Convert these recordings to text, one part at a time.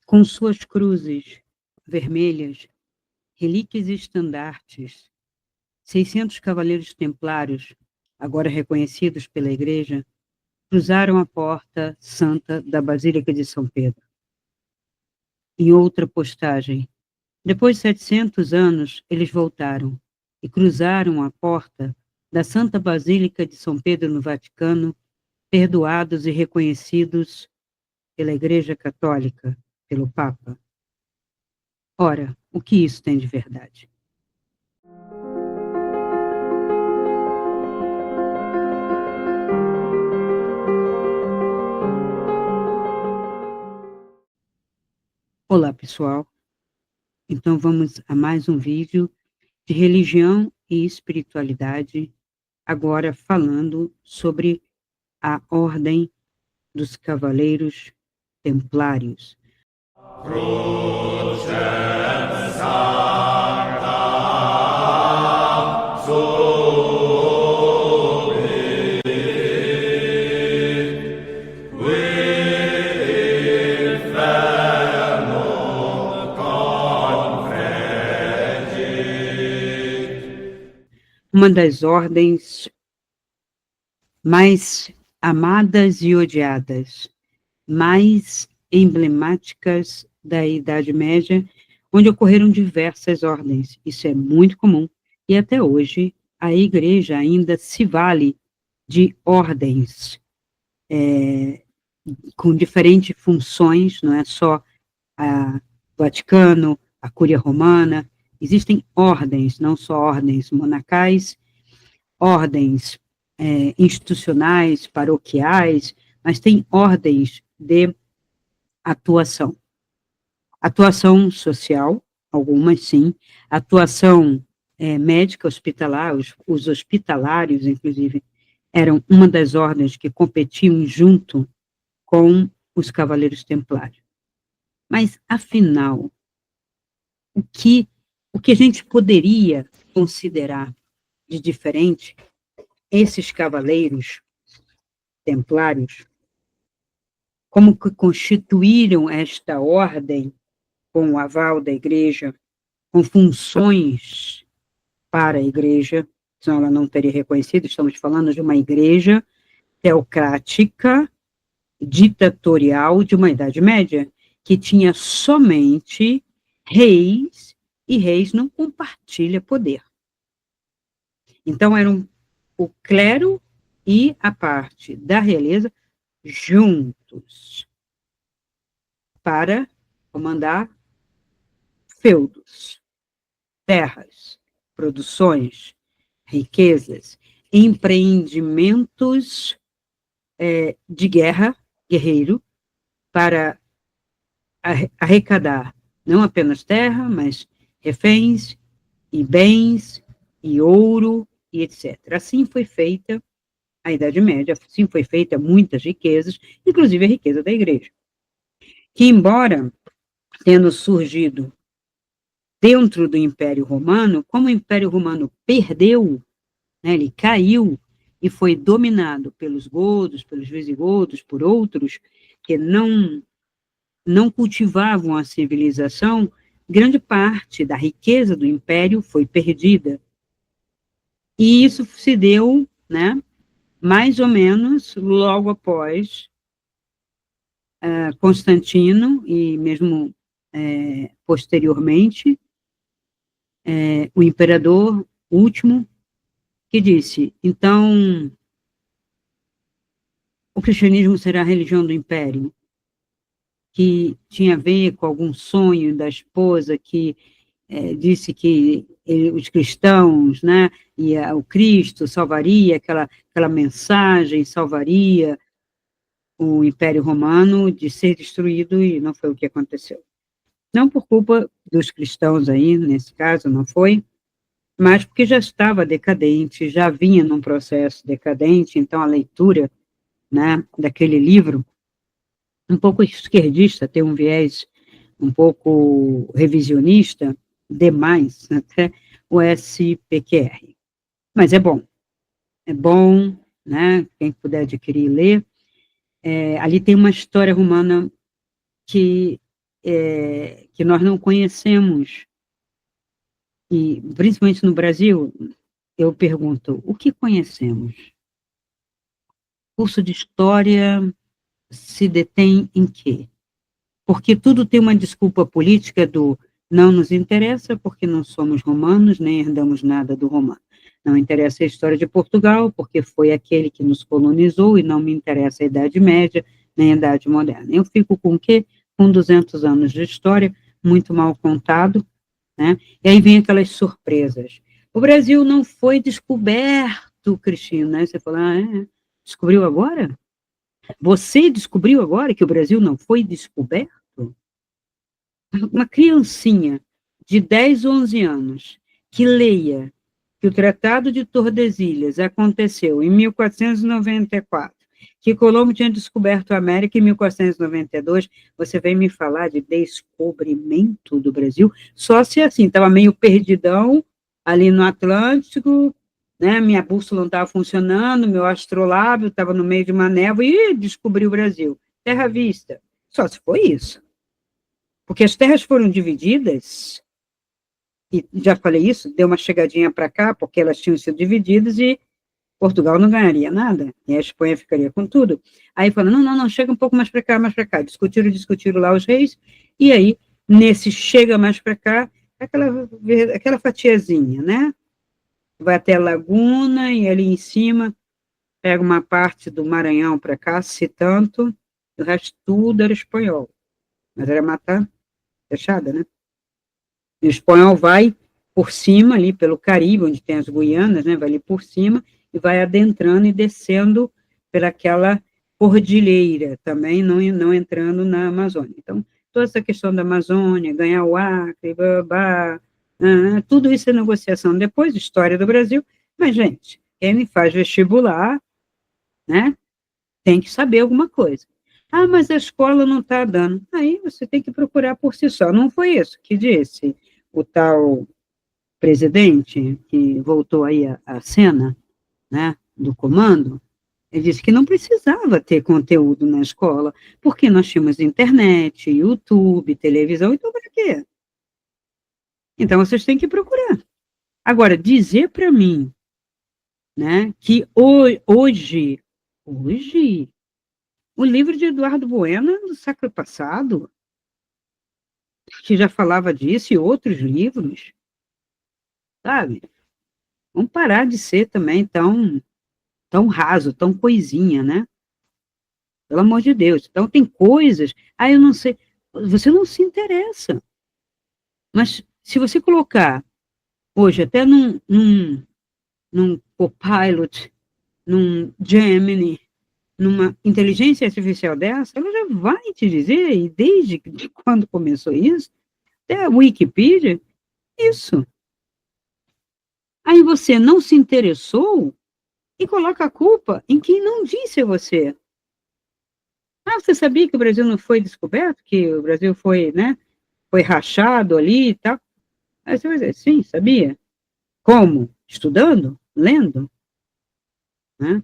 com suas cruzes vermelhas, relíquias e estandartes, 600 cavaleiros templários, agora reconhecidos pela Igreja, cruzaram a porta santa da Basílica de São Pedro. Em outra postagem, depois de 700 anos, eles voltaram e cruzaram a porta da Santa Basílica de São Pedro no Vaticano, perdoados e reconhecidos pela Igreja Católica, pelo Papa. Ora, o que isso tem de verdade? Olá, pessoal. Então, vamos a mais um vídeo de religião e espiritualidade, agora falando sobre a Ordem dos Cavaleiros Templários. Uma das ordens mais amadas e odiadas, mais emblemáticas da Idade Média, onde ocorreram diversas ordens. Isso é muito comum. E até hoje, a Igreja ainda se vale de ordens com diferentes funções, não é só o Vaticano, a Cúria Romana. Existem ordens, não só ordens monacais, ordens institucionais, paroquiais, mas tem ordens de atuação. Atuação social, algumas sim, atuação médica, hospitalar, os hospitalários, inclusive, eram uma das ordens que competiam junto com os Cavaleiros Templários. Mas, afinal, o que a gente poderia considerar de diferente esses cavaleiros templários, como que constituíram esta ordem com o aval da Igreja, com funções para a Igreja, senão ela não teria reconhecido, estamos falando de uma Igreja teocrática, ditatorial de uma Idade Média, que tinha somente reis, e reis não compartilha poder. Então, eram o clero e a parte da realeza juntos para comandar feudos, terras, produções, riquezas, empreendimentos de guerra, guerreiro, para arrecadar não apenas terra, mas reféns e bens e ouro e etc. Assim foi feita a Idade Média, assim foi feita muitas riquezas, inclusive a riqueza da Igreja, que embora tendo surgido dentro do Império Romano, como o Império Romano perdeu, né, ele caiu e foi dominado pelos godos, pelos visigodos, por outros que não cultivavam a civilização, grande parte da riqueza do Império foi perdida. E isso se deu, né, mais ou menos logo após Constantino e mesmo posteriormente, o imperador último, que disse, então, o cristianismo será a religião do império, que tinha a ver com algum sonho da esposa que disse que os cristãos, né, e o Cristo salvaria, aquela mensagem salvaria o Império Romano de ser destruído, e não foi o que aconteceu. Não por culpa dos cristãos aí, nesse caso, não foi, mas porque já estava decadente, já vinha num processo decadente, então a leitura, né, daquele livro, um pouco esquerdista, tem um viés um pouco revisionista, demais, até o SPQR. Mas é bom, né, quem puder adquirir e ler. Ali tem uma história romana que que nós não conhecemos. E, principalmente no Brasil, eu pergunto, o que conhecemos? Curso de História se detém em quê? Porque tudo tem uma desculpa política do não nos interessa, porque não somos romanos, nem herdamos nada do romano. Não interessa a história de Portugal, porque foi aquele que nos colonizou, e não me interessa a Idade Média, nem a Idade Moderna. Eu fico com o quê? Com 200 anos de história, muito mal contado, né? E aí vem aquelas surpresas. O Brasil não foi descoberto, Cristina, né? Você fala, descobriu agora? Você descobriu agora que o Brasil não foi descoberto? Uma criancinha de 10, 11 anos que leia que o Tratado de Tordesilhas aconteceu em 1494, que Colombo tinha descoberto a América em 1492, você vem me falar de descobrimento do Brasil? Só se assim, estava meio perdidão ali no Atlântico, né? Minha bússola não estava funcionando, meu astrolábio estava no meio de uma névoa e descobri o Brasil. Terra à vista. Só se foi isso. Porque as terras foram divididas, e já falei isso, deu uma chegadinha para cá, porque elas tinham sido divididas e Portugal não ganharia nada, e a Espanha ficaria com tudo. Aí falaram, não, chega um pouco mais para cá. Discutiram lá os reis, e aí, nesse chega mais para cá, aquela fatiazinha, né? Vai até a Laguna, e ali em cima, pega uma parte do Maranhão para cá, se tanto, o resto tudo era espanhol. Mas era mata fechada, né? E o espanhol vai por cima, ali pelo Caribe, onde tem as Guianas, né? Vai ali por cima, e vai adentrando e descendo pelaquela cordilheira, também não entrando na Amazônia. Então, toda essa questão da Amazônia, ganhar o Acre, tudo isso é negociação. Depois, história do Brasil, mas, gente, quem faz vestibular, né, tem que saber alguma coisa. Ah, mas a escola não está dando. Aí você tem que procurar por si só. Não foi isso que disse o tal presidente, que voltou aí à cena, né, do comando? Ele disse que não precisava ter conteúdo na escola, porque nós tínhamos internet, YouTube, televisão, então para quê? Então vocês têm que procurar. Agora, dizer para mim, né, que hoje, o livro de Eduardo Bueno é do século passado, que já falava disso, e outros livros, sabe? Vamos parar de ser também tão raso, tão coisinha, né? Pelo amor de Deus. Então, tem coisas, eu não sei, você não se interessa. Mas, se você colocar, hoje, até num Copilot, num Gemini, numa inteligência artificial dessa, ela já vai te dizer, e desde quando começou isso, até a Wikipedia, isso. Aí você não se interessou e coloca a culpa em quem não disse a você. Você sabia que o Brasil não foi descoberto? Que o Brasil foi, né, foi rachado ali e tal? Aí você vai dizer, sim, sabia. Como? Estudando? Lendo? Né?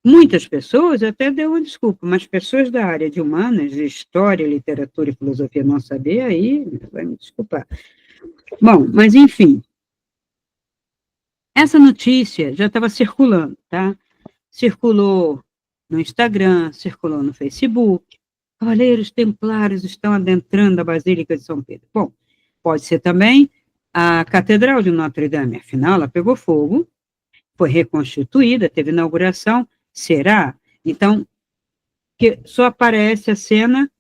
Muitas pessoas até deu uma desculpa, mas pessoas da área de humanas, de história, literatura e filosofia não saber, aí vai me desculpar. Bom, mas enfim, essa notícia já estava circulando, tá? Circulou no Instagram, circulou no Facebook. Cavaleiros Templários estão adentrando a Basílica de São Pedro. Bom, pode ser também a Catedral de Notre Dame, afinal, ela pegou fogo, foi reconstituída, teve inauguração, será? Então, que só aparece a cena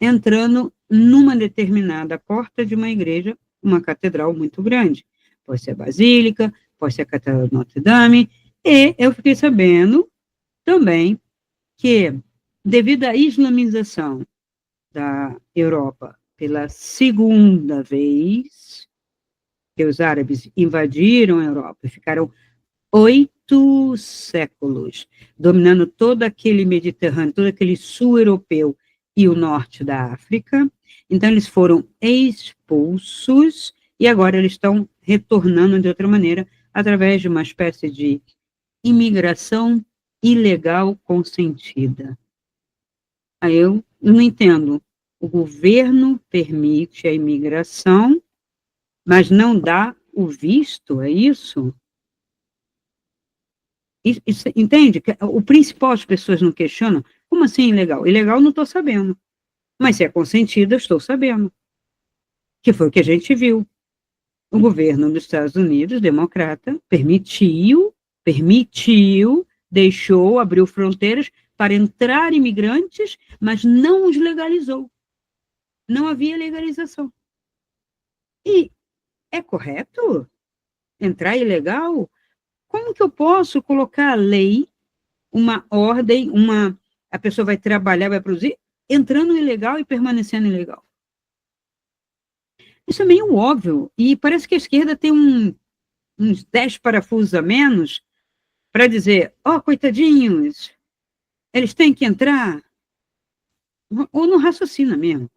entrando numa determinada porta de uma igreja, uma catedral muito grande. Pode ser a Basílica, pode ser a Catedral de Notre Dame, e eu fiquei sabendo também que, devido à islamização da Europa pela segunda vez, que os árabes invadiram a Europa e ficaram 8 séculos, dominando todo aquele Mediterrâneo, todo aquele sul europeu e o norte da África. Então, eles foram expulsos e agora eles estão retornando de outra maneira, através de uma espécie de imigração ilegal consentida. Aí eu não entendo O governo permite a imigração, mas não dá o visto, é isso? Entende? O principal as pessoas não questionam. Como assim ilegal? Ilegal não estou sabendo. Mas se é consentido, eu estou sabendo. Que foi o que a gente viu. O governo dos Estados Unidos, democrata, permitiu, deixou, abriu fronteiras para entrar imigrantes, mas não os legalizou. Não havia legalização. E é correto entrar ilegal? Como que eu posso colocar a lei, uma ordem, a pessoa vai trabalhar, vai produzir, entrando ilegal e permanecendo ilegal? Isso é meio óbvio, e parece que a esquerda tem uns 10 parafusos a menos para dizer, coitadinhos, eles têm que entrar, ou não raciocina mesmo.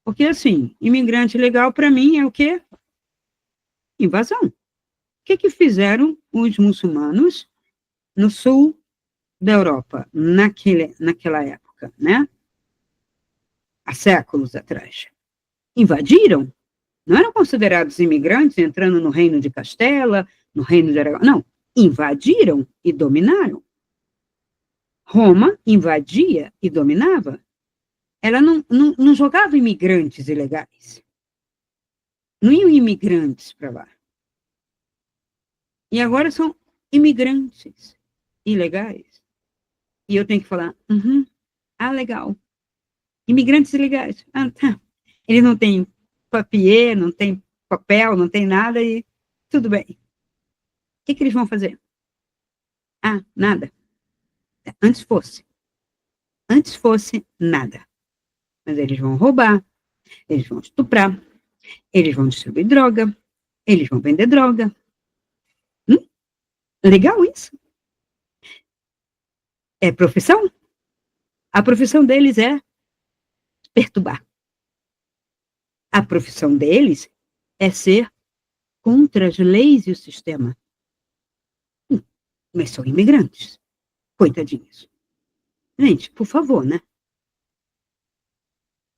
Porque, assim, imigrante legal, para mim, é o quê? Invasão. O que fizeram os muçulmanos no sul da Europa, naquela época, né? Há séculos atrás? Invadiram. Não eram considerados imigrantes entrando no reino de Castela, no reino de Aragão. Não. Invadiram e dominaram. Roma invadia e dominava. Ela não jogava imigrantes ilegais. Não iam imigrantes para lá. E agora são imigrantes ilegais. E eu tenho que falar, legal. Imigrantes ilegais. Tá. Eles não têm papier, não têm papel, não tem nada e tudo bem. O que eles vão fazer? Nada. Antes fosse. Antes fosse nada. Mas eles vão roubar, eles vão estuprar, eles vão distribuir droga, eles vão vender droga. Legal isso? É profissão? A profissão deles é perturbar. A profissão deles é ser contra as leis e o sistema. Mas são imigrantes. Coitadinhos. Gente, por favor, né?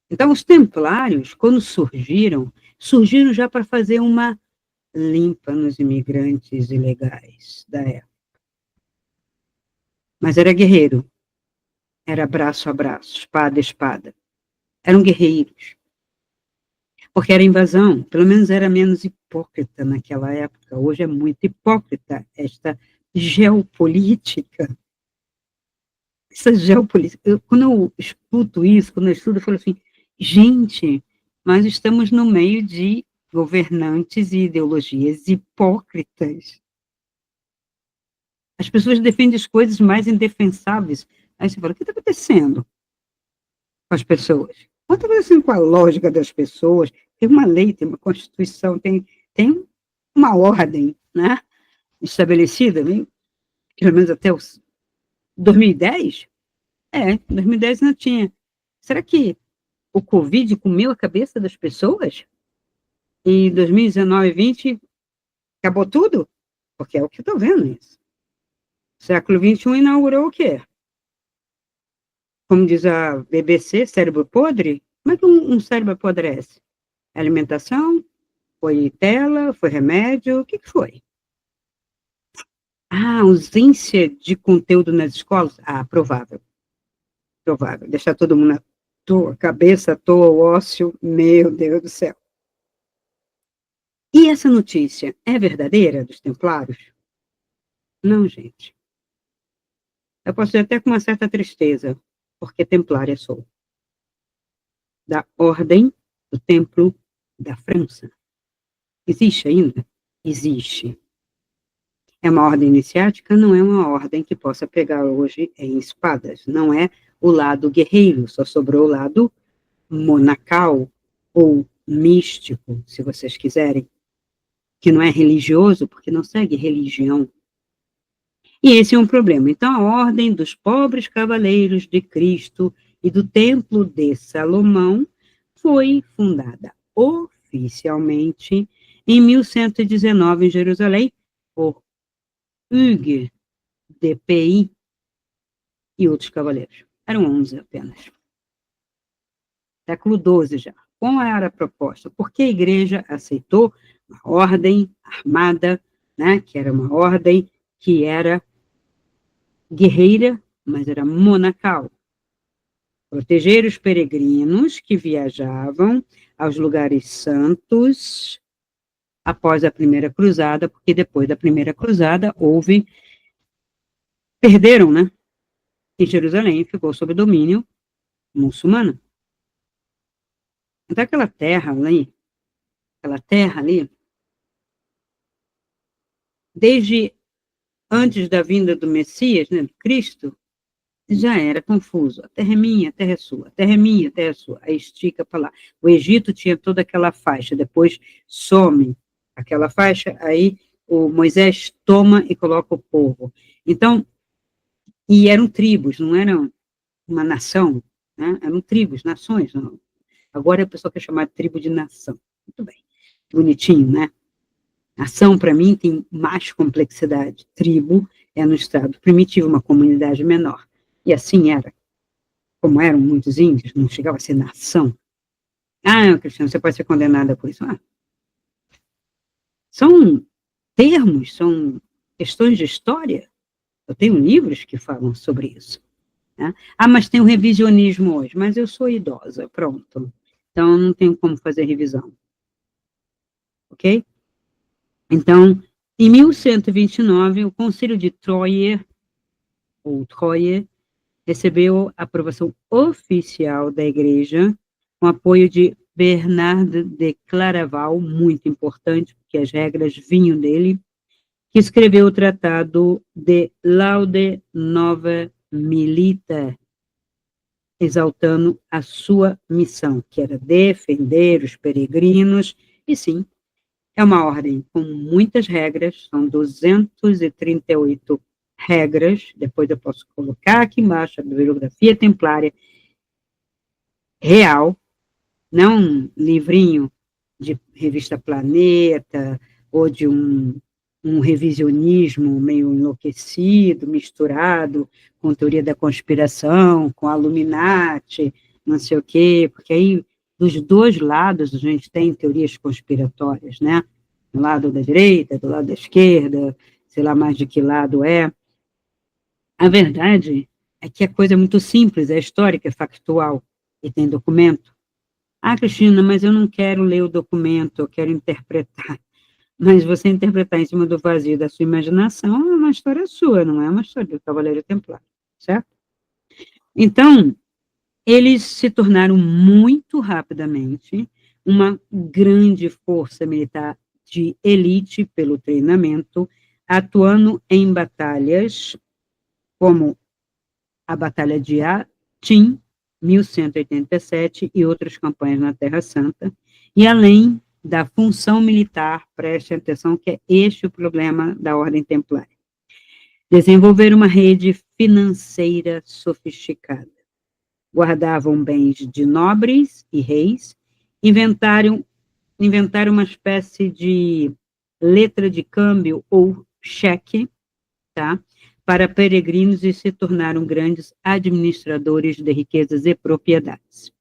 Então, os templários, quando surgiram já para fazer uma limpa nos imigrantes ilegais da época. Mas era guerreiro. Era braço a braço, espada a espada. Eram guerreiros. Porque era invasão, pelo menos era menos hipócrita naquela época. Hoje é muito hipócrita esta geopolítica. Essa geopolítica. Quando eu escuto isso, quando eu estudo, eu falo assim, gente, nós estamos no meio de governantes e ideologias hipócritas. As pessoas defendem as coisas mais indefensáveis. Aí você fala, o que está acontecendo com as pessoas? O que está acontecendo com a lógica das pessoas? Tem uma lei, tem uma constituição, tem uma ordem, né, estabelecida, pelo menos até os 2010? 2010 não tinha. Será que o Covid comeu a cabeça das pessoas? E 2019 e 20 acabou tudo? Porque é o que eu estou vendo isso. Século XXI inaugurou o quê? Como diz a BBC, cérebro podre? Como é que um cérebro apodrece? Alimentação? Foi tela? Foi remédio? O que foi? Ausência de conteúdo nas escolas? Provável. Provável. Deixar todo mundo à toa, cabeça à toa, o ócio, meu Deus do céu. E essa notícia é verdadeira dos templários? Não, gente. Eu posso dizer até com uma certa tristeza, porque templária sou. Da Ordem do Templo da França. Existe ainda? Existe. É uma ordem iniciática? Não é uma ordem que possa pegar hoje em espadas. Não é o lado guerreiro, só sobrou o lado monacal ou místico, se vocês quiserem, que não é religioso, porque não segue religião. E esse é um problema. Então, a Ordem dos Pobres Cavaleiros de Cristo e do Templo de Salomão foi fundada oficialmente em 1119 em Jerusalém por Hugues de Pey e outros cavaleiros. Eram 11 apenas. século XII já. Qual era a proposta? Porque a igreja aceitou uma ordem armada, né, que era uma ordem que era guerreira, mas era monacal. Proteger os peregrinos que viajavam aos lugares santos após a primeira cruzada, porque depois da primeira cruzada perderam, né? E Jerusalém ficou sob domínio muçulmano. Então aquela terra ali, desde antes da vinda do Messias, né, do Cristo, já era confuso. A terra é minha, a terra é sua, a terra é minha, a terra é sua. Aí estica para lá. O Egito tinha toda aquela faixa, depois some aquela faixa, aí o Moisés toma e coloca o povo. Então, e eram tribos, não eram uma nação, né? Eram tribos, nações. Não. Agora a pessoa quer chamar de tribo de nação. Muito bem, bonitinho, né? Nação, para mim, tem mais complexidade. Tribo é no estado primitivo, uma comunidade menor. E assim era. Como eram muitos índios, não chegava a ser nação. Ah, Cristiano, você pode ser condenada por isso. Ah, são termos, são questões de história. Eu tenho livros que falam sobre isso. Né? Ah, mas tem o revisionismo hoje. Mas eu sou idosa, pronto. Então, não tenho como fazer revisão. Ok? Então, em 1129, o Conselho de Troyes, ou Troyes, recebeu a aprovação oficial da Igreja, com apoio de Bernard de Claraval, muito importante, porque as regras vinham dele, que escreveu o Tratado de Laude Nova Milita, exaltando a sua missão, que era defender os peregrinos, e sim, é uma ordem com muitas regras, são 238 regras, depois eu posso colocar aqui embaixo a bibliografia templária real, não um livrinho de revista Planeta, ou de um revisionismo meio enlouquecido, misturado com teoria da conspiração, com Illuminati, não sei o quê, porque aí dos dois lados a gente tem teorias conspiratórias, né? Do lado da direita, do lado da esquerda, sei lá mais de que lado é. A verdade é que a coisa é muito simples, é histórica, é factual, e tem documento. Ah, Cristina, mas eu não quero ler o documento, eu quero interpretar. Mas você interpretar em cima do vazio da sua imaginação é uma história sua, não é uma história do Cavaleiro Templário, certo? Então, eles se tornaram muito rapidamente uma grande força militar de elite pelo treinamento, atuando em batalhas como a Batalha de Atim, 1187, e outras campanhas na Terra Santa, e além da função militar, preste atenção que é este o problema da Ordem Templária. Desenvolver uma rede financeira sofisticada. Guardavam bens de nobres e reis, inventaram uma espécie de letra de câmbio ou cheque, tá? Para peregrinos e se tornaram grandes administradores de riquezas e propriedades.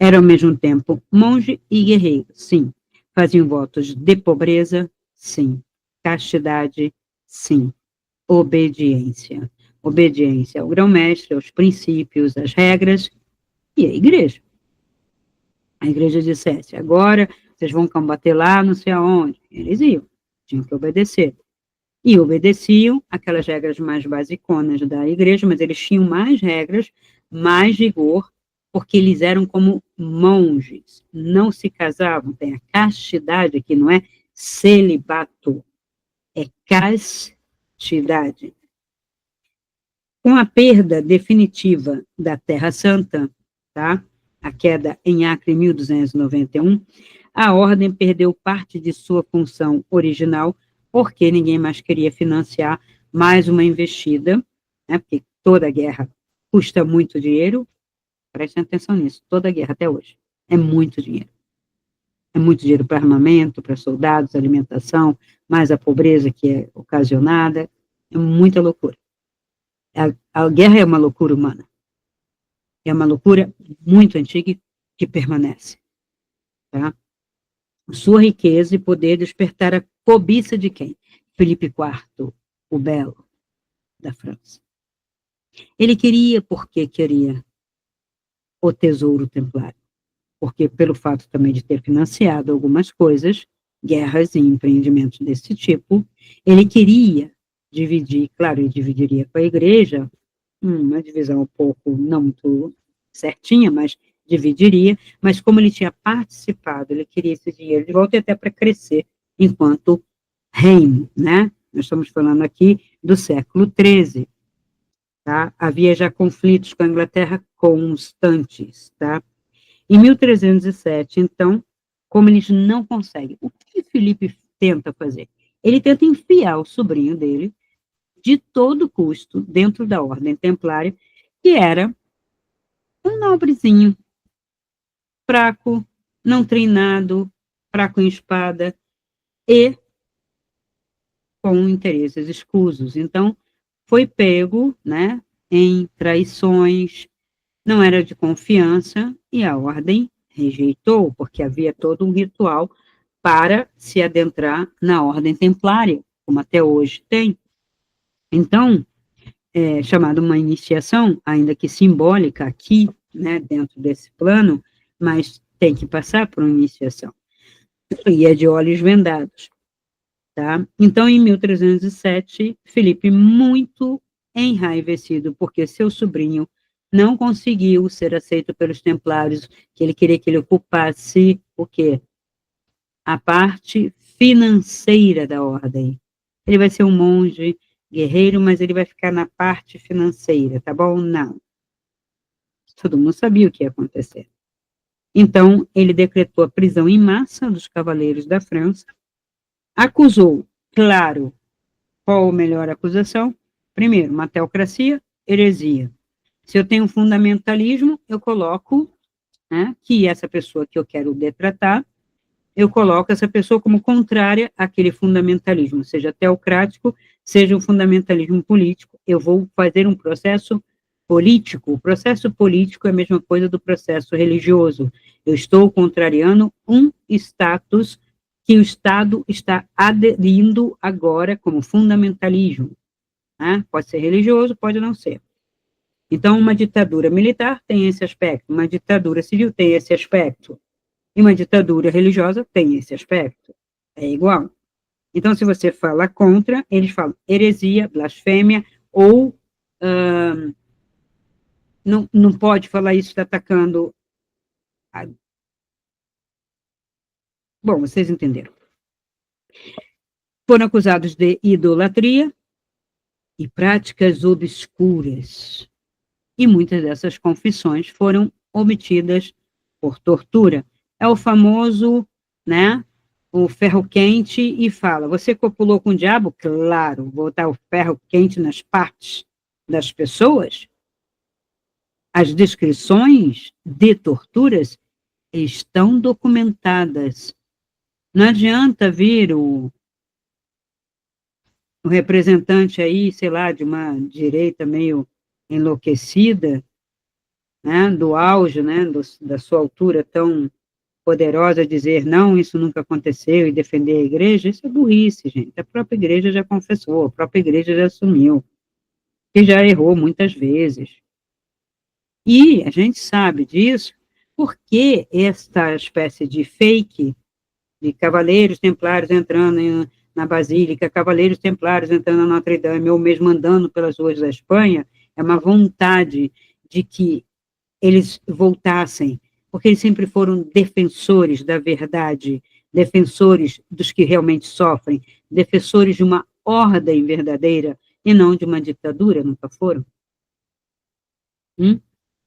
Era ao mesmo tempo monge e guerreiro, sim. Faziam votos de pobreza, sim. Castidade, sim. Obediência. Obediência ao grão-mestre, aos princípios, às regras e à igreja. A igreja dissesse, agora vocês vão combater lá, não sei aonde. Eles iam, tinham que obedecer. E obedeciam aquelas regras mais basiconas da igreja, mas eles tinham mais regras, mais rigor, porque eles eram como monges, não se casavam, tem a castidade, que não é celibato, é castidade. Com a perda definitiva da Terra Santa, tá? A queda em Acre em 1291, a ordem perdeu parte de sua função original, porque ninguém mais queria financiar mais uma investida, né? Porque toda guerra custa muito dinheiro, prestem atenção nisso, toda guerra até hoje, é muito dinheiro. É muito dinheiro para armamento, para soldados, alimentação, mais a pobreza que é ocasionada, é muita loucura. A guerra é uma loucura humana. É uma loucura muito antiga e que permanece, tá? Sua riqueza e poder despertaram a cobiça de quem? Felipe IV, o Belo, da França. Ele queria, porque queria, o tesouro templário. Porque, pelo fato também de ter financiado algumas coisas, guerras e empreendimentos desse tipo, ele queria dividir, claro, ele dividiria com a igreja, uma divisão um pouco, não muito certinha, mas dividiria, mas como ele tinha participado, ele queria esse dinheiro de volta e até para crescer enquanto reino, né? Nós estamos falando aqui do século XIII, tá? Havia já conflitos com a Inglaterra constantes, tá? Em 1307, então, como eles não conseguem, o que Felipe tenta fazer? Ele tenta enfiar o sobrinho dele, de todo custo, dentro da ordem templária, que era um nobrezinho, fraco, não treinado, fraco em espada e com interesses escusos. Então, foi pego, né, em traições, não era de confiança, e a ordem rejeitou, porque havia todo um ritual para se adentrar na ordem templária, como até hoje tem. Então, é chamada uma iniciação, ainda que simbólica aqui, né, dentro desse plano, mas tem que passar por uma iniciação. E é de olhos vendados, tá? Então, em 1307, Felipe, muito enraivecido, porque seu sobrinho não conseguiu ser aceito pelos templários, que ele queria que ele ocupasse o quê? A parte financeira da ordem. Ele vai ser um monge guerreiro, mas ele vai ficar na parte financeira, tá bom? Não. Todo mundo sabia o que ia acontecer. Então, ele decretou a prisão em massa dos cavaleiros da França, acusou, claro, qual a melhor acusação? Primeiro, uma teocracia, heresia. Se eu tenho um fundamentalismo, eu coloco, né, que essa pessoa que eu quero detratar, eu coloco essa pessoa como contrária àquele fundamentalismo, seja teocrático, seja um fundamentalismo político. Eu vou fazer um processo político. O processo político é a mesma coisa do processo religioso. Eu estou contrariando um status que o Estado está aderindo agora como fundamentalismo, né? Pode ser religioso, pode não ser. Então, uma ditadura militar tem esse aspecto, uma ditadura civil tem esse aspecto, e uma ditadura religiosa tem esse aspecto. É igual. Então, se você fala contra, eles falam heresia, blasfêmia, ou não pode falar isso, está atacando. Bom, vocês entenderam. Foram acusados de idolatria e práticas obscuras. E muitas dessas confissões foram omitidas por tortura. É o famoso, né, o ferro quente e fala, você copulou com o diabo? Claro, vou botar o ferro quente nas partes das pessoas. As descrições de torturas estão documentadas. Não adianta vir o representante aí, sei lá, de uma direita meio enlouquecida, né, do auge, né, da sua altura tão poderosa, dizer, não, isso nunca aconteceu, e defender a igreja, isso é burrice, gente. A própria igreja já confessou, a própria igreja já assumiu, que já errou muitas vezes. E a gente sabe disso porque esta espécie de fake, de cavaleiros templários entrando na Basílica, cavaleiros templários entrando na Notre Dame, ou mesmo andando pelas ruas da Espanha, é uma vontade de que eles voltassem, porque eles sempre foram defensores da verdade, defensores dos que realmente sofrem, defensores de uma ordem verdadeira e não de uma ditadura, nunca foram?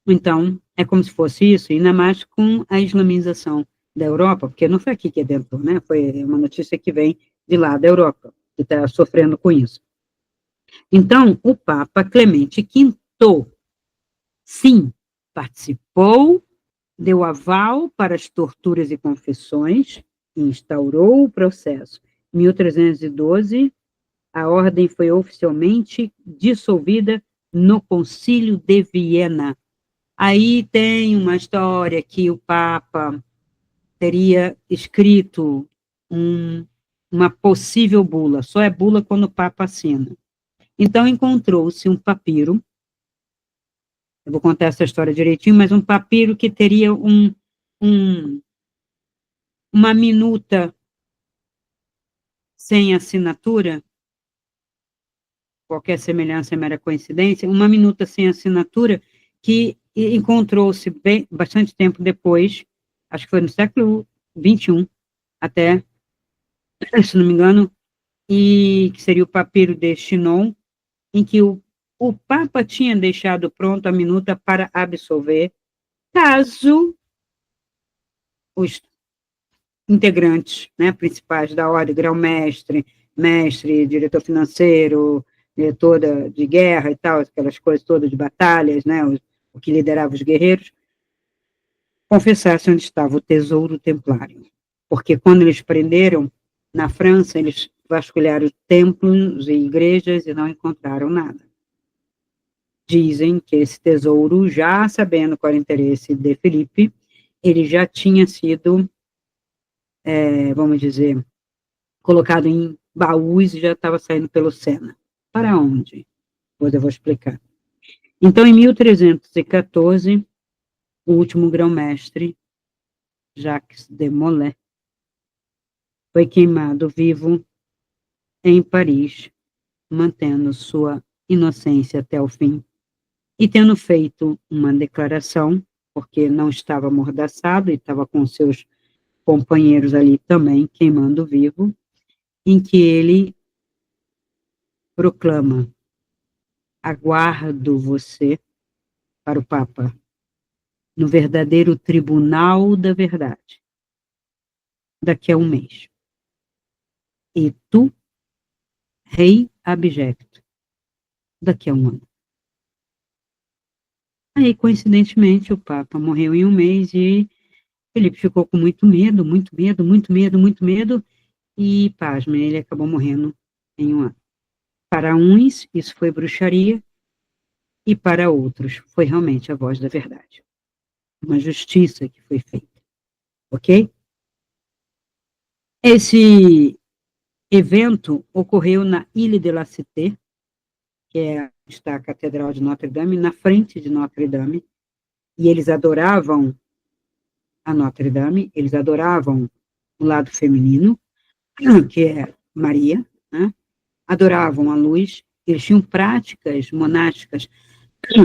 Então, é como se fosse isso, ainda mais com a islamização da Europa, porque não foi aqui que adentrou, né? Foi uma notícia que vem de lá da Europa, que está sofrendo com isso. Então, o Papa Clemente V, sim, participou, deu aval para as torturas e confissões, e instaurou o processo. Em 1312, a ordem foi oficialmente dissolvida no Concílio de Viena. Aí tem uma história que o Papa teria escrito uma possível bula, só é bula quando o Papa assina. Então, encontrou-se um papiro, eu vou contar essa história direitinho, mas um papiro que teria uma minuta sem assinatura, qualquer semelhança é mera coincidência, uma minuta sem assinatura, que encontrou-se bastante tempo depois, acho que foi no século XXI, até, se não me engano, e que seria o papiro de Chinon, em que o Papa tinha deixado pronto a minuta para absolver, caso os integrantes, né, principais da ordem, grão-mestre, mestre, diretor financeiro, diretor de guerra e tal, aquelas coisas todas de batalhas, né, o que liderava os guerreiros, confessassem onde estava o tesouro templário. Porque quando eles prenderam, na França, eles vasculharam templos e igrejas e não encontraram nada. Dizem que esse tesouro, já sabendo qual era o interesse de Felipe, ele já tinha sido, vamos dizer, colocado em baús e já estava saindo pelo Sena. Para onde? Depois eu vou explicar. Então, em 1314, o último grão-mestre, Jacques de Molay, foi queimado vivo em Paris, mantendo sua inocência até o fim, e tendo feito uma declaração, porque não estava amordaçado e estava com seus companheiros ali também, queimando vivo, em que ele proclama: aguardo você para o Papa, no verdadeiro tribunal da verdade, daqui a um mês. E tu, rei abjecto, daqui a um ano. Aí, coincidentemente, o Papa morreu em um mês e Felipe ficou com muito medo, muito medo, muito medo, muito medo, e, pasme, ele acabou morrendo em um ano. Para uns, isso foi bruxaria, e para outros, foi realmente a voz da verdade. Uma justiça que foi feita, ok? Esse evento ocorreu na Ile de la Cité, que está a Catedral de Notre-Dame, na frente de Notre-Dame, e eles adoravam a Notre-Dame, eles adoravam o lado feminino, que é Maria, né? Adoravam a luz, eles tinham práticas monásticas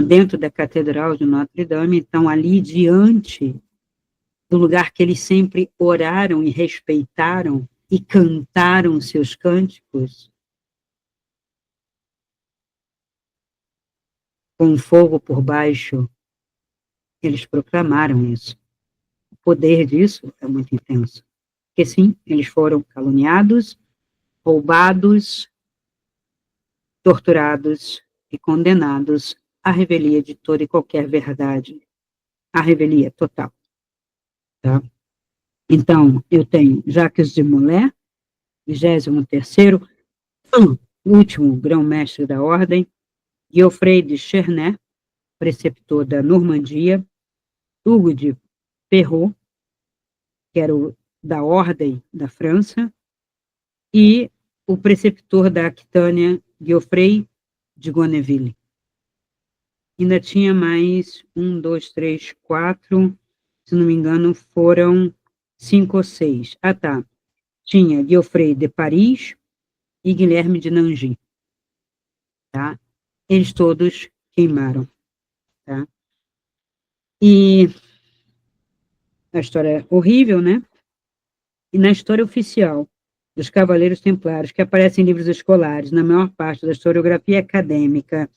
dentro da Catedral de Notre-Dame, então ali diante do lugar que eles sempre oraram e respeitaram e cantaram seus cânticos, com fogo por baixo, eles proclamaram isso. O poder disso é muito intenso. Porque sim, eles foram caluniados, roubados, torturados e condenados à revelia de toda e qualquer verdade, à revelia total. Tá? Então, eu tenho Jacques de Molay, 23º, último grão-mestre da ordem, Geoffrey de Chernay, preceptor da Normandia, Hugo de Perrot, que era da Ordem da França, e o preceptor da Aquitânia, Geoffrey de Gonneville. Ainda tinha mais 1, 2, 3, 4, se não me engano, foram 5 ou 6. Ah, tá. Tinha Geoffrey de Paris e Guilherme de Nangy. Tá? Eles todos queimaram. Tá? E a história é horrível, né? E na história oficial dos Cavaleiros Templários, que aparece em livros escolares, na maior parte da historiografia acadêmica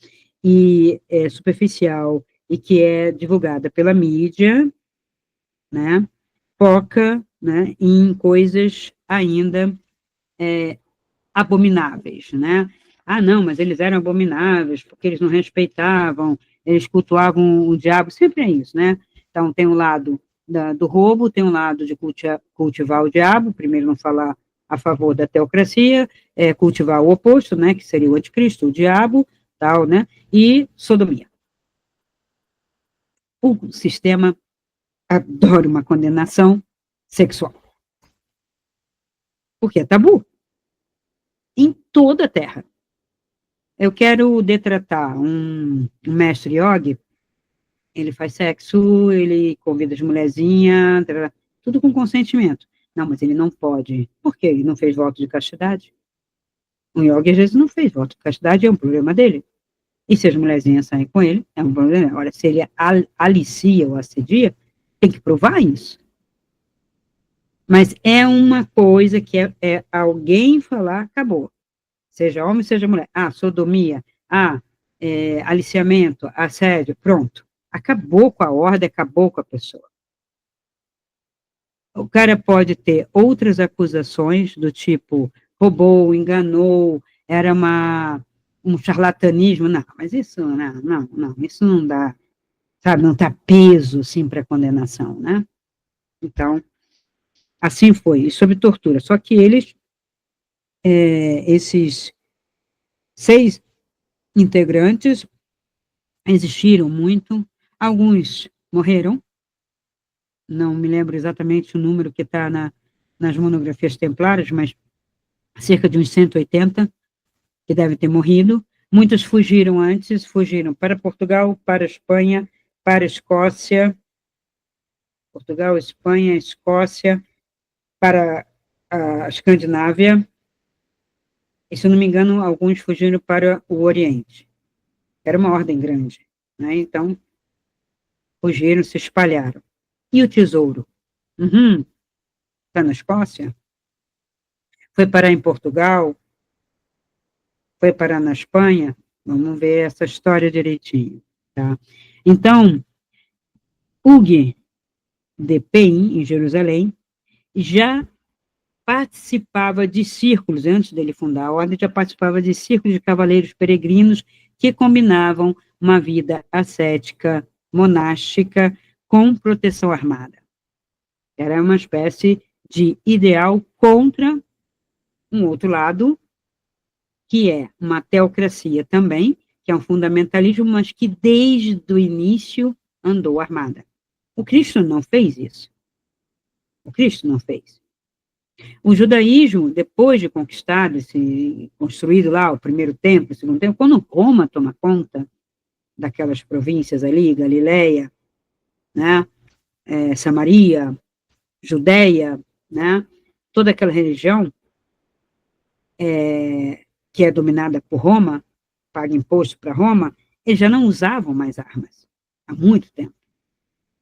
e superficial, e que é divulgada pela mídia, né, foca, né, em coisas ainda abomináveis, né? Ah, não, mas eles eram abomináveis, porque eles não respeitavam, eles cultuavam o diabo, sempre é isso, né? Então, tem um lado do roubo, tem um lado de cultivar o diabo, primeiro não falar a favor da teocracia, cultivar o oposto, né, que seria o anticristo, o diabo, tal, né, e sodomia. O sistema adora uma condenação sexual, porque é tabu, em toda a Terra. Eu quero detratar um mestre yogi, ele faz sexo, ele convida as mulherzinhas, tudo com consentimento. Não, mas ele não pode. Por quê? Ele não fez voto de castidade. Um yogi, às vezes, não fez voto de castidade, é um problema dele. E se as mulherzinhas saem com ele, é um problema. Olha, se ele alicia ou assedia, tem que provar isso. Mas é uma coisa que é alguém falar, acabou. Seja homem, seja mulher. Sodomia. Aliciamento, assédio, pronto. Acabou com a ordem, acabou com a pessoa. O cara pode ter outras acusações do tipo roubou, enganou, era um charlatanismo. Não, mas isso não, isso não dá, sabe, não dá peso, assim, para condenação, né? Então, assim foi, e sobre tortura. Só que esses 6 integrantes existiram muito, alguns morreram, não me lembro exatamente o número que está nas monografias templárias, mas cerca de uns 180 que devem ter morrido. Muitos fugiram antes, fugiram para Portugal, para Espanha, para Escócia, Portugal, Espanha, Escócia, para a Escandinávia, e, se eu não me engano, alguns fugiram para o Oriente. Era uma ordem grande, né? Então, fugiram, se espalharam. E o tesouro? Está na Escócia? Foi parar em Portugal? Foi parar na Espanha? Vamos ver essa história direitinho, tá? Então, Hugues de Payens, em Jerusalém, já participava de círculos, antes dele fundar a ordem, já participava de círculos de cavaleiros peregrinos que combinavam uma vida ascética, monástica, com proteção armada. Era uma espécie de ideal contra um outro lado, que é uma teocracia também, que é um fundamentalismo, mas que desde o início andou armada. O Cristo não fez isso. O Cristo não fez. O judaísmo, depois de conquistado, construído lá o primeiro templo, o segundo templo, quando Roma toma conta daquelas províncias ali, Galileia, né, Samaria, Judeia, né, toda aquela região que é dominada por Roma, paga imposto para Roma, eles já não usavam mais armas há muito tempo.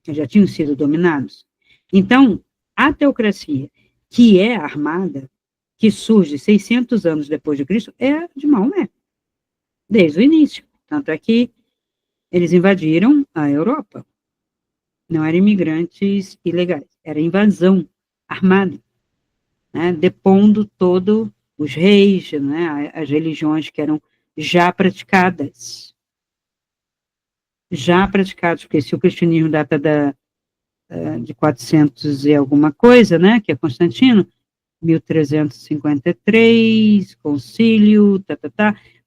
Eles já tinham sido dominados. Então, a teocracia, que é armada, que surge 600 anos depois de Cristo, é de Maomé, desde o início. Tanto é que eles invadiram a Europa. Não eram imigrantes ilegais, era invasão armada, né, depondo todos os reis, né, as religiões que eram já praticadas, porque se o cristianismo data de 400 e alguma coisa, né, que é Constantino, 1353, concílio,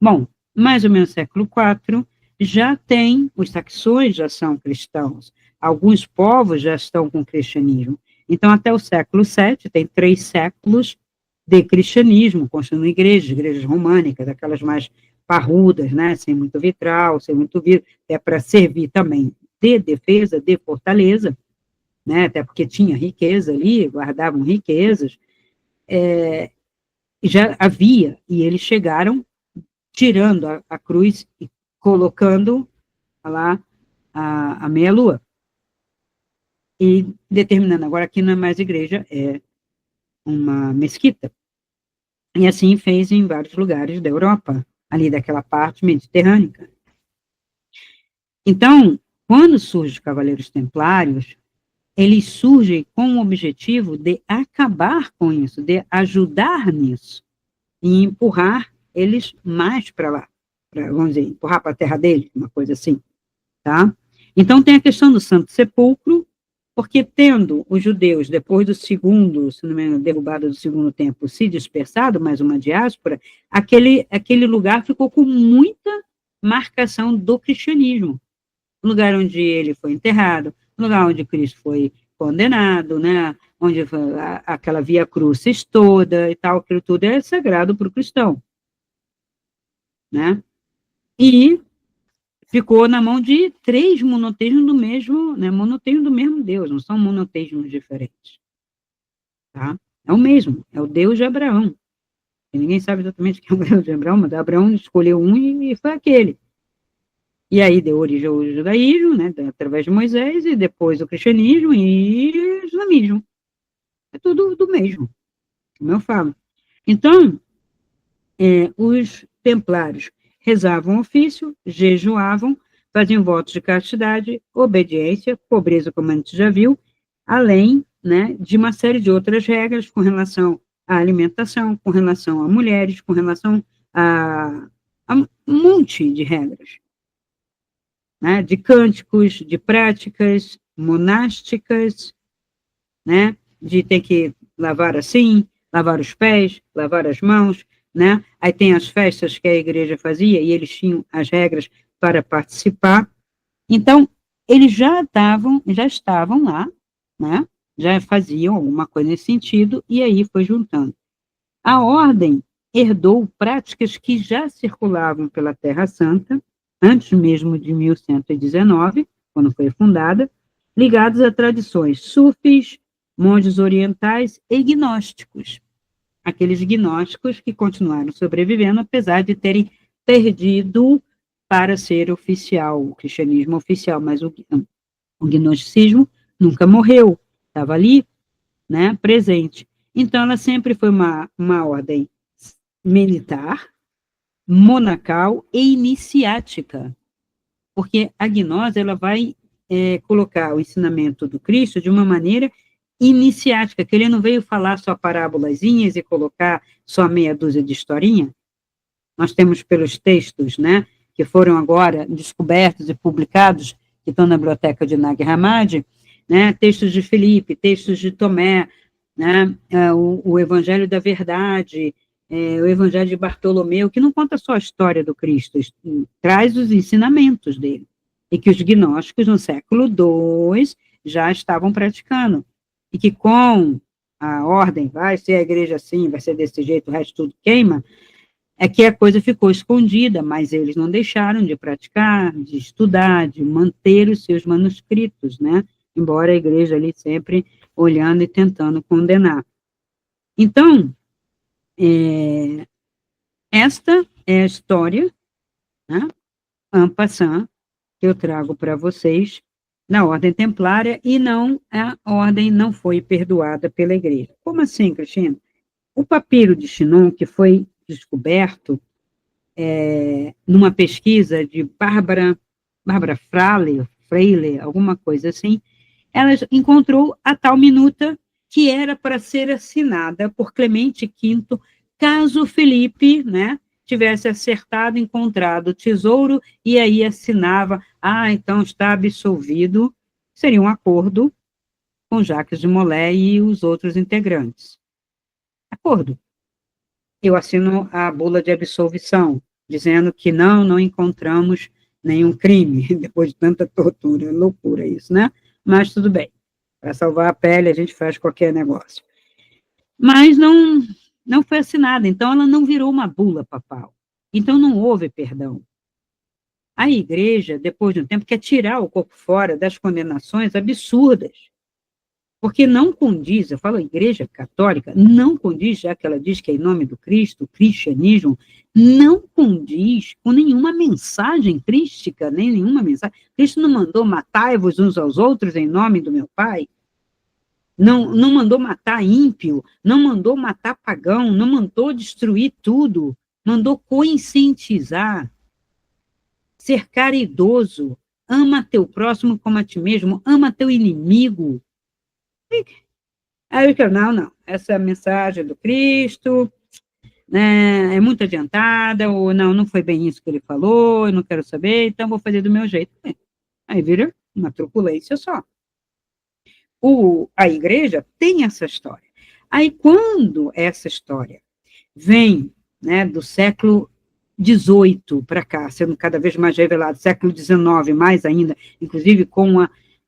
Bom, mais ou menos século IV, já tem, os saxões já são cristãos, alguns povos já estão com o cristianismo. Então, até o século VII, tem 3 séculos de cristianismo, construindo igrejas românicas, aquelas mais parrudas, né, sem muito vitral, sem muito vidro, é para servir também de defesa, de fortaleza, né, até porque tinha riqueza ali, guardavam riquezas, já havia, e eles chegaram tirando a cruz e colocando lá a meia-lua, e determinando, agora aqui não é mais igreja, é uma mesquita, e assim fez em vários lugares da Europa, ali daquela parte mediterrânea. Então, quando surgem os Cavaleiros Templários, eles surgem com o objetivo de acabar com isso, de ajudar nisso, e empurrar eles mais para lá, vamos dizer, empurrar para a terra deles, uma coisa assim, tá? Então, tem a questão do Santo Sepulcro, porque tendo os judeus, depois do segundo, se não me engano, derrubada do segundo templo, se dispersado, mais uma diáspora, aquele lugar ficou com muita marcação do cristianismo. o lugar onde ele foi enterrado, o lugar onde Cristo foi condenado, né, onde foi aquela via crucis toda e tal, aquilo tudo é sagrado para o cristão, né, e ficou na mão de 3 monoteísmos do mesmo, né, monoteísmos do mesmo Deus, não são monoteísmos diferentes, tá? É o mesmo, é o Deus de Abraão. E ninguém sabe exatamente quem é o Deus de Abraão, mas Abraão escolheu um e foi aquele. E aí deu origem ao judaísmo, né, através de Moisés, e depois o cristianismo e o islamismo. É tudo do mesmo, como eu falo. Então, os templários rezavam ofício, jejuavam, faziam votos de castidade, obediência, pobreza, como a gente já viu, além, né, de uma série de outras regras com relação à alimentação, com relação a mulheres, com relação a um monte de regras, né, de cânticos, de práticas monásticas, né, de ter que lavar assim, lavar os pés, lavar as mãos, né, aí tem as festas que a igreja fazia, e eles tinham as regras para participar, então, eles já estavam lá, né, já faziam alguma coisa nesse sentido, e aí foi juntando. A ordem herdou práticas que já circulavam pela Terra Santa, antes mesmo de 1119, quando foi fundada, ligadas a tradições sufis, monges orientais e gnósticos. Aqueles gnósticos que continuaram sobrevivendo, apesar de terem perdido para ser oficial, o cristianismo oficial, mas o gnosticismo nunca morreu, estava ali, né, presente. Então, ela sempre foi uma ordem militar, monacal e iniciática, porque a gnose, ela vai colocar o ensinamento do Cristo de uma maneira iniciática, que ele não veio falar só parábolazinhas e colocar só meia dúzia de historinha. Nós temos pelos textos, né, que foram agora descobertos e publicados, que estão na biblioteca de Nag Hammadi, né, textos de Filipe, textos de Tomé, né, o Evangelho da Verdade, o Evangelho de Bartolomeu, que não conta só a história do Cristo, traz os ensinamentos dele, e que os gnósticos no século II já estavam praticando, e que com a ordem, vai ser a igreja assim, vai ser desse jeito, o resto tudo queima, é que a coisa ficou escondida, mas eles não deixaram de praticar, de estudar, de manter os seus manuscritos, né? Embora a igreja ali sempre olhando e tentando condenar. Então, esta é a história, né, en passant, que eu trago para vocês, na ordem templária, e não, a ordem não foi perdoada pela igreja. Como assim, Cristina? O papiro de Chinon, que foi descoberto numa pesquisa de Bárbara Freire, alguma coisa assim, ela encontrou a tal minuta que era para ser assinada por Clemente V, caso Felipe, né, tivesse acertado, encontrado o tesouro, e aí assinava, então está absolvido, seria um acordo com Jacques de Molay e os outros integrantes. Acordo. Eu assino a bula de absolvição, dizendo que não encontramos nenhum crime, depois de tanta tortura, loucura isso, né? Mas tudo bem, para salvar a pele a gente faz qualquer negócio. Mas não foi assinada, então ela não virou uma bula papal. Então não houve perdão. A igreja, depois de um tempo, quer tirar o corpo fora das condenações absurdas, porque não condiz, eu falo igreja católica, não condiz, já que ela diz que é em nome do Cristo, o cristianismo, não condiz com nenhuma mensagem crística, nem nenhuma mensagem. Cristo não mandou matai-vos uns aos outros em nome do meu Pai, não mandou matar ímpio, não mandou matar pagão, não mandou destruir tudo, mandou conscientizar, ser caridoso, ama teu próximo como a ti mesmo, ama teu inimigo. Aí eu digo, não, essa mensagem do Cristo, né, é muito adiantada, ou não foi bem isso que ele falou, eu não quero saber, então vou fazer do meu jeito. Aí vira uma truculência só. A igreja tem essa história. Aí quando essa história vem, né, do século XVIII para cá, sendo cada vez mais revelado, século XIX mais ainda, inclusive com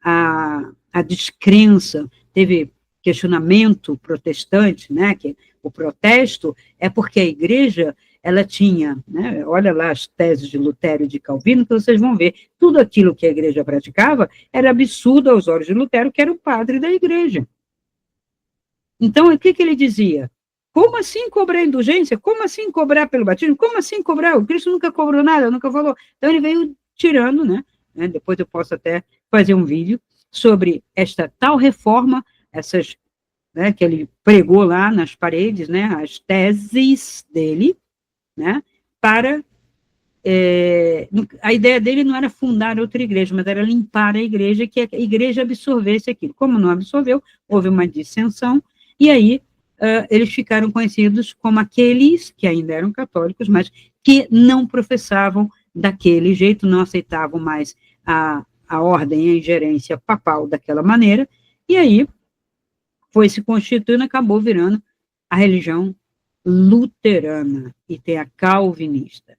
a descrença, teve questionamento protestante, né, que o protesto é porque a igreja, ela tinha, né, olha lá as teses de Lutero e de Calvino, que vocês vão ver, tudo aquilo que a igreja praticava era absurdo aos olhos de Lutero, que era o padre da igreja. Então, o que ele dizia? Como assim cobrar indulgência? Como assim cobrar pelo batismo? Como assim cobrar? O Cristo nunca cobrou nada, nunca falou. Então, ele veio tirando, né? Depois eu posso até fazer um vídeo sobre esta tal reforma, essas, né, que ele pregou lá nas paredes, né, as teses dele, né, para... a ideia dele não era fundar outra igreja, mas era limpar a igreja, que a igreja absorvesse aquilo. Como não absorveu, houve uma dissensão, e aí eles ficaram conhecidos como aqueles que ainda eram católicos, mas que não professavam daquele jeito, não aceitavam mais a ordem, a ingerência papal daquela maneira, e aí foi se constituindo, acabou virando a religião luterana, e tem a calvinista.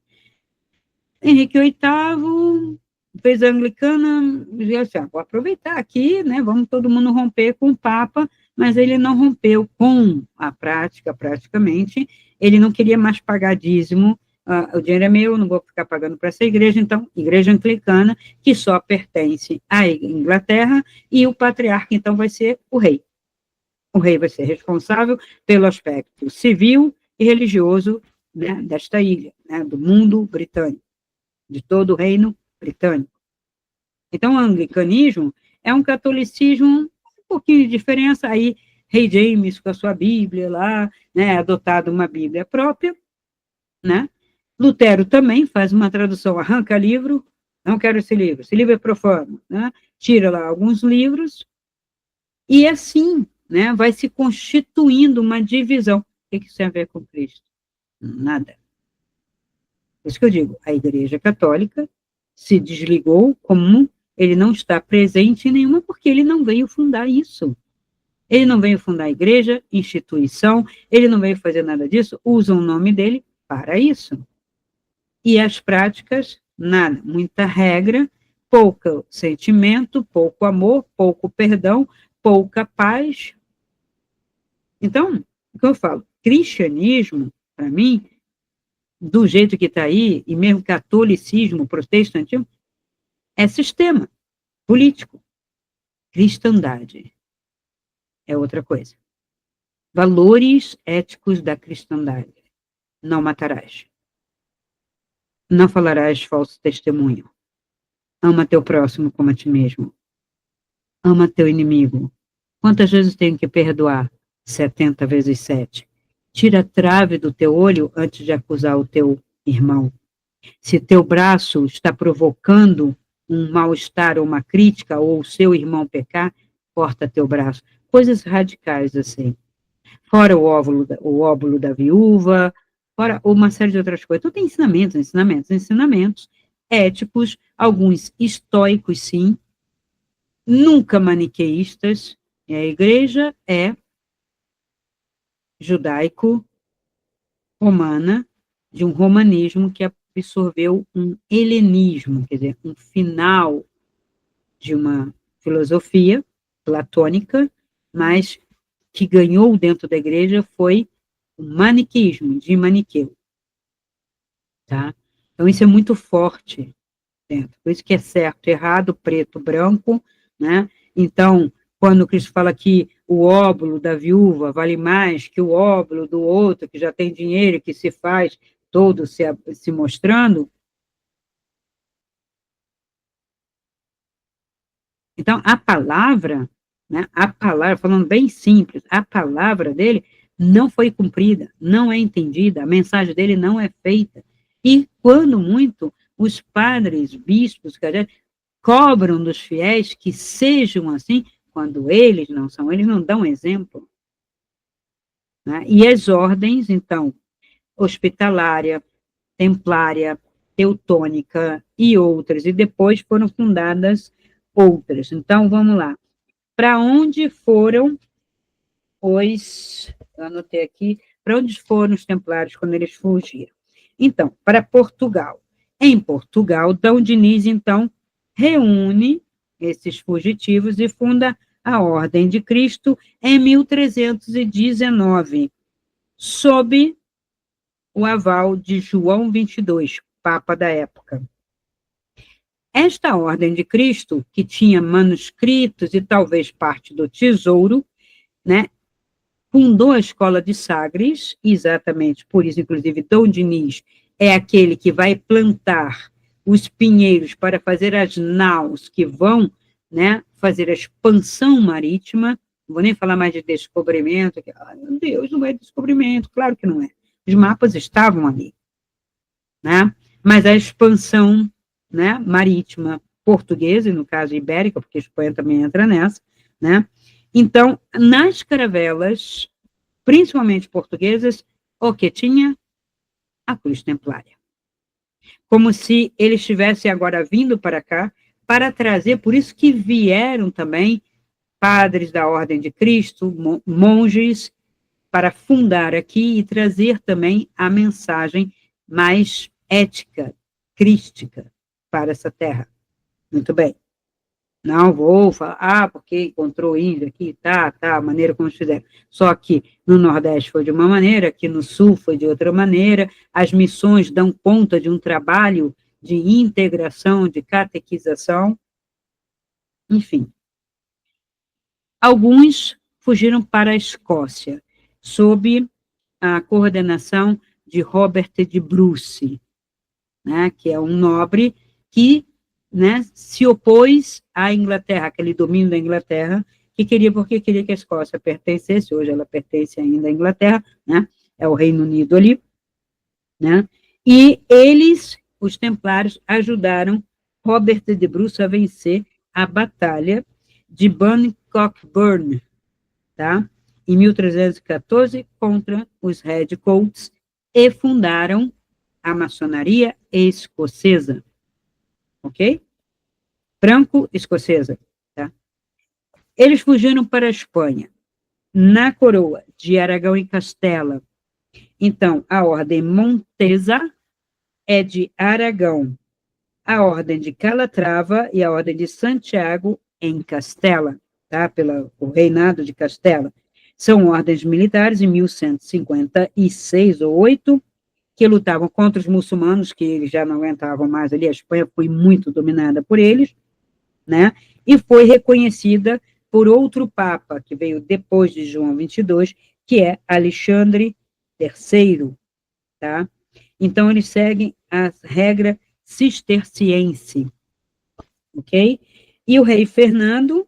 Henrique VIII fez a anglicana, e assim, vou aproveitar aqui, né, vamos todo mundo romper com o Papa, mas ele não rompeu com a prática, praticamente, ele não queria mais pagar dízimo, o dinheiro é meu, não vou ficar pagando para essa igreja, então, igreja anglicana, que só pertence à Inglaterra, e o patriarca, então, vai ser o rei. O rei vai ser responsável pelo aspecto civil e religioso, né, desta ilha, né, do mundo britânico, de todo o reino britânico. Então, o anglicanismo é um catolicismo um pouquinho de diferença, aí Rei James com a sua Bíblia lá, né, adotado uma Bíblia própria, né, Lutero também faz uma tradução, arranca livro, não quero esse livro é profano, né, tira lá alguns livros, e assim, né, vai se constituindo uma divisão. O que isso tem a ver com Cristo? Nada. Por isso que eu digo, a Igreja Católica se desligou como ele não está presente em nenhuma, porque ele não veio fundar isso. Ele não veio fundar a igreja, instituição, ele não veio fazer nada disso, usa o nome dele para isso. E as práticas, nada, muita regra, pouco sentimento, pouco amor, pouco perdão, pouca paz. Então, o que eu falo, cristianismo, para mim, do jeito que está aí, e mesmo catolicismo, protestantismo, é sistema político. Cristandade é outra coisa. Valores éticos da cristandade. Não matarás. Não falarás falso testemunho. Ama teu próximo como a ti mesmo. Ama teu inimigo. Quantas vezes tenho que perdoar? 70 vezes 7. Tira a trave do teu olho antes de acusar o teu irmão. Se teu braço está provocando um mal-estar ou uma crítica, ou o seu irmão pecar, corta teu braço. Coisas radicais assim. Fora o óvulo da viúva, fora uma série de outras coisas. Tudo tem ensinamentos éticos, alguns estoicos, sim, nunca maniqueístas. E a igreja é judaico-romana, de um romanismo que absorveu um helenismo, quer dizer, um final de uma filosofia platônica, mas que ganhou dentro da igreja foi o maniqueísmo, de Maniqueu, tá? Então, isso é muito forte dentro, por isso que é certo, errado, preto, branco, né? Então, quando Cristo fala que o óbolo da viúva vale mais que o óbolo do outro, que já tem dinheiro, que se faz todo se mostrando. Então, a palavra, né, falando bem simples, a palavra dele não foi cumprida, não é entendida, a mensagem dele não é feita. E, quando muito, os padres, bispos, cobram dos fiéis que sejam assim, quando eles não são, eles não dão exemplo. Né? E as ordens, então, hospitalária, templária, teutônica e outras, e depois foram fundadas outras. Então, vamos lá. Para onde foram eu anotei aqui, para onde foram os templários quando eles fugiram? Então, para Portugal. Em Portugal, Dom Diniz, então, reúne esses fugitivos e funda a Ordem de Cristo em 1319, sob o aval de João XXII, Papa da época. Esta Ordem de Cristo, que tinha manuscritos e talvez parte do tesouro, né, fundou a Escola de Sagres, exatamente por isso, inclusive, Dom Diniz é aquele que vai plantar os pinheiros para fazer as naus que vão, né, fazer a expansão marítima. Não vou nem falar mais de descobrimento, que, ai, meu Deus, não é descobrimento, claro que não é. Os mapas estavam ali, né? Mas a expansão, né, marítima portuguesa, e no caso ibérica, porque a Espanha também entra nessa, né? Então, nas caravelas, principalmente portuguesas, o que tinha? A cruz templária. Como se eles estivessem agora vindo para cá para trazer, por isso que vieram também padres da Ordem de Cristo, monges, para fundar aqui e trazer também a mensagem mais ética, crística para essa terra. Muito bem. Não vou falar, porque encontrou índio aqui, tá, a maneira como fizeram. Só que no Nordeste foi de uma maneira, aqui no Sul foi de outra maneira, as missões dão conta de um trabalho de integração, de catequização, enfim. Alguns fugiram para a Escócia, sob a coordenação de Robert de Bruce, né, que é um nobre que, né, se opôs à Inglaterra, aquele domínio da Inglaterra, porque queria que a Escócia pertencesse, hoje ela pertence ainda à Inglaterra, né, é o Reino Unido ali, né, e eles, os templários, ajudaram Robert de Bruce a vencer a batalha de Bannockburn, tá, em 1314, contra os Redcoats, e fundaram a maçonaria escocesa, ok? Franco-escocesa, tá? Eles fugiram para a Espanha, na coroa de Aragão e Castela. Então, a ordem Montesa é de Aragão, a ordem de Calatrava e a ordem de Santiago em Castela, tá? Pelo reinado de Castela. São ordens militares em 1156 ou 8, que lutavam contra os muçulmanos, que eles já não aguentavam mais ali, a Espanha foi muito dominada por eles, né, e foi reconhecida por outro papa, que veio depois de João XXII, que é Alexandre III, tá? Então, eles seguem a regra cisterciense, ok? E o rei Fernando,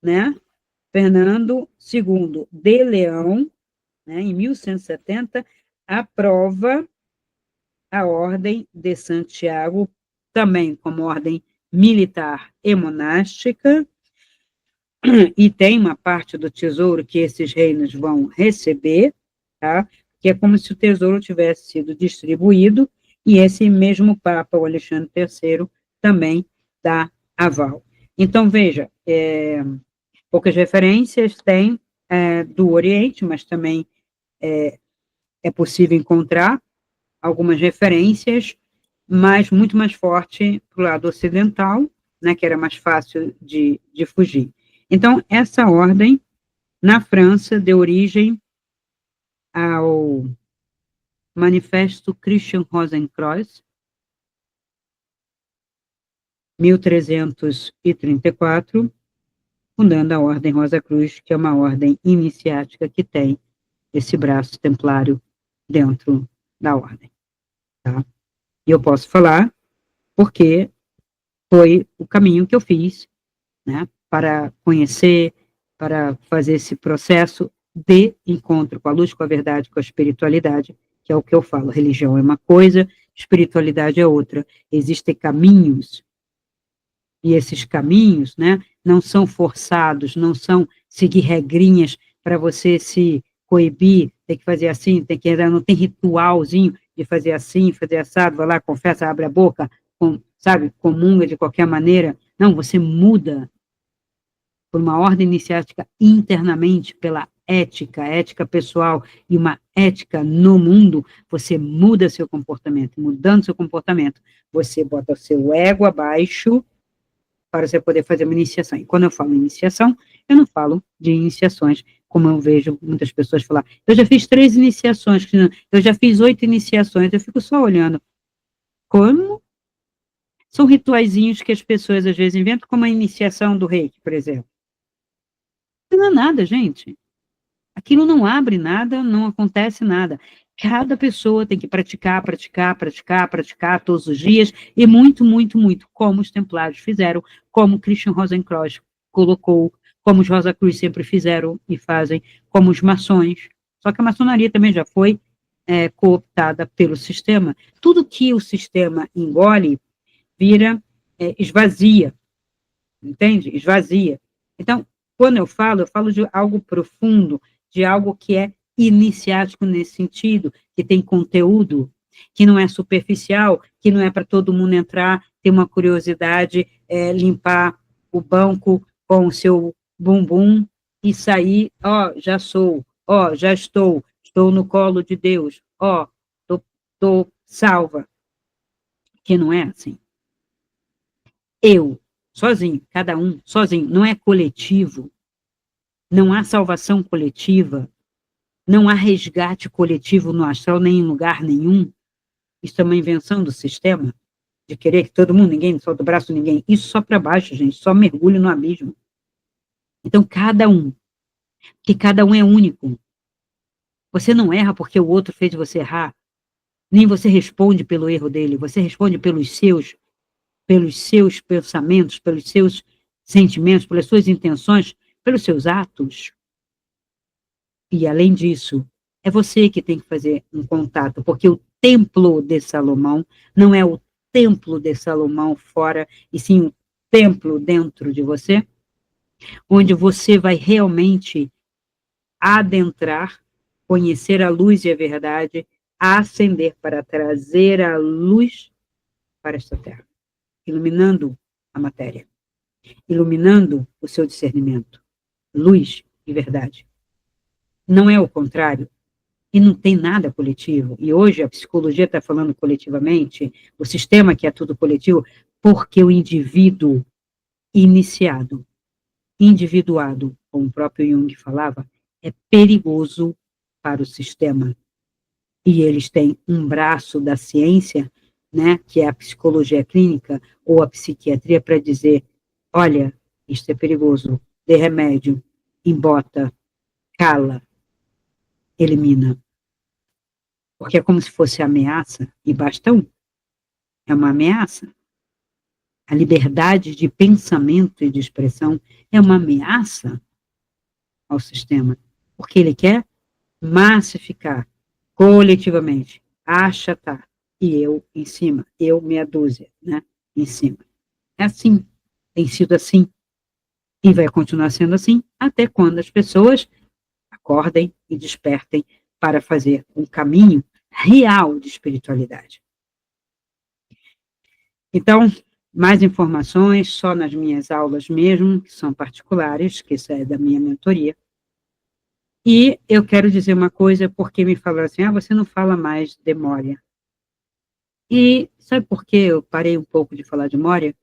né, Fernando II de Leão, né, em 1170, aprova a Ordem de Santiago, também como ordem militar e monástica, e tem uma parte do tesouro que esses reinos vão receber, tá? Que é como se o tesouro tivesse sido distribuído, e esse mesmo Papa, o Alexandre III, também dá aval. Então, veja, poucas referências tem do Oriente, mas também é possível encontrar algumas referências, mas muito mais forte para o lado ocidental, né, que era mais fácil de fugir. Então, essa ordem, na França, deu origem ao Manifesto Christian Rosenkreuz, 1334, fundando a Ordem Rosa Cruz, que é uma ordem iniciática que tem esse braço templário dentro da ordem. Tá? E eu posso falar porque foi o caminho que eu fiz, né, para conhecer, para fazer esse processo de encontro com a luz, com a verdade, com a espiritualidade, que é o que eu falo. Religião é uma coisa, espiritualidade é outra. Existem caminhos, e esses caminhos, né, não são forçados, não são seguir regrinhas para você se coibir, tem que fazer assim, tem que não tem ritualzinho de fazer assim, fazer assado, vai lá, confessa, abre a boca, sabe, comunga de qualquer maneira. Não, você muda por uma ordem iniciática internamente, pela ética, ética pessoal e uma ética no mundo, você muda seu comportamento. Mudando seu comportamento, você bota o seu ego abaixo para você poder fazer uma iniciação. E quando eu falo iniciação, eu não falo de iniciações, como eu vejo muitas pessoas falar. Eu já fiz 3 iniciações, eu já fiz 8 iniciações, eu fico só olhando. Como? São rituaizinhos que as pessoas às vezes inventam, como a iniciação do reiki, por exemplo. Não é nada, gente. Aquilo não abre nada, não acontece nada. Cada pessoa tem que praticar, praticar, praticar, praticar todos os dias, e muito, muito, muito, como os templários fizeram, como Christian Rosenkreuz colocou, como os Rosa Cruz sempre fizeram e fazem, como os maçons. Só que a maçonaria também já foi cooptada pelo sistema. Tudo que o sistema engole, vira, esvazia, entende? Esvazia. Então, quando eu falo de algo profundo, de algo que é iniciático nesse sentido, que tem conteúdo, que não é superficial, que não é para todo mundo entrar, ter uma curiosidade, limpar o banco com o seu bumbum e sair, ó, já sou, ó, já estou no colo de Deus, ó, estou salva, que não é assim. Eu, sozinho, cada um, sozinho, não é coletivo, não há salvação coletiva, não há resgate coletivo no astral, nem em lugar nenhum. Isso é uma invenção do sistema, de querer que todo mundo, ninguém solta o braço, ninguém. Isso só para baixo, gente, só mergulho no abismo. Então, que cada um é único. Você não erra porque o outro fez você errar, nem você responde pelo erro dele, você responde pelos seus pensamentos, pelos seus sentimentos, pelas suas intenções, pelos seus atos. E, além disso, é você que tem que fazer um contato, porque o templo de Salomão não é o templo de Salomão fora, e sim o templo dentro de você, onde você vai realmente adentrar, conhecer a luz e a verdade, ascender para trazer a luz para esta terra, iluminando a matéria, iluminando o seu discernimento, luz e verdade. Não é o contrário. E não tem nada coletivo. E hoje a psicologia está falando coletivamente, o sistema que é tudo coletivo, porque o indivíduo iniciado, individuado, como o próprio Jung falava, é perigoso para o sistema. E eles têm um braço da ciência, né, que é a psicologia clínica ou a psiquiatria, para dizer, olha, isso é perigoso, dê remédio, embota, cala, elimina. Porque é como se fosse ameaça, e basta um. É uma ameaça. A liberdade de pensamento e de expressão é uma ameaça ao sistema, porque ele quer massificar coletivamente, achatar, e eu em cima, eu meia dúzia, né, em cima. É assim, tem sido assim, e vai continuar sendo assim, até quando as pessoas acordem e despertem para fazer um caminho real de espiritualidade. Então, mais informações só nas minhas aulas mesmo, que são particulares, que isso é da minha mentoria. E eu quero dizer uma coisa, porque me falaram assim, você não fala mais de Moria. E sabe por que eu parei um pouco de falar de Moria?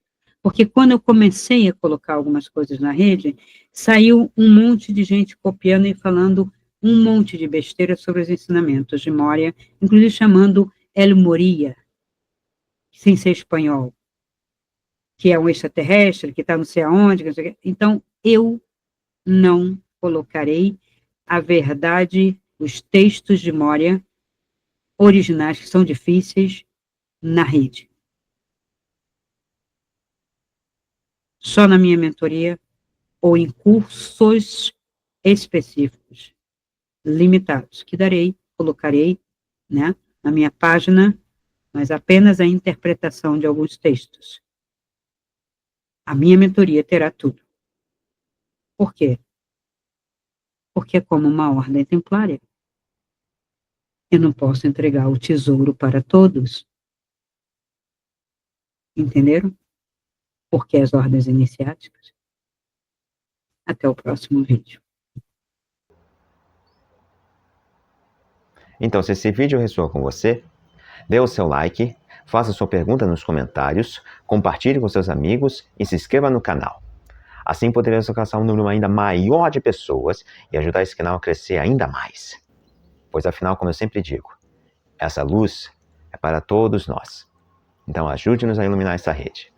Porque quando eu comecei a colocar algumas coisas na rede, saiu um monte de gente copiando e falando um monte de besteira sobre os ensinamentos de Moria, inclusive chamando El Moria, sem ser espanhol, que é um extraterrestre, que está não sei aonde, que não sei o quê. Então, eu não colocarei a verdade, os textos de Moria originais, que são difíceis, na rede. Só na minha mentoria ou em cursos específicos, limitados, que colocarei, né, na minha página, mas apenas a interpretação de alguns textos. A minha mentoria terá tudo. Por quê? Porque é como uma ordem templária. Eu não posso entregar o tesouro para todos. Entenderam? Porque as ordens iniciáticas. Até o próximo vídeo. Então, se esse vídeo ressoou com você, dê o seu like, faça sua pergunta nos comentários, compartilhe com seus amigos e se inscreva no canal. Assim poderemos alcançar um número ainda maior de pessoas e ajudar esse canal a crescer ainda mais. Pois afinal, como eu sempre digo, essa luz é para todos nós. Então ajude-nos a iluminar essa rede.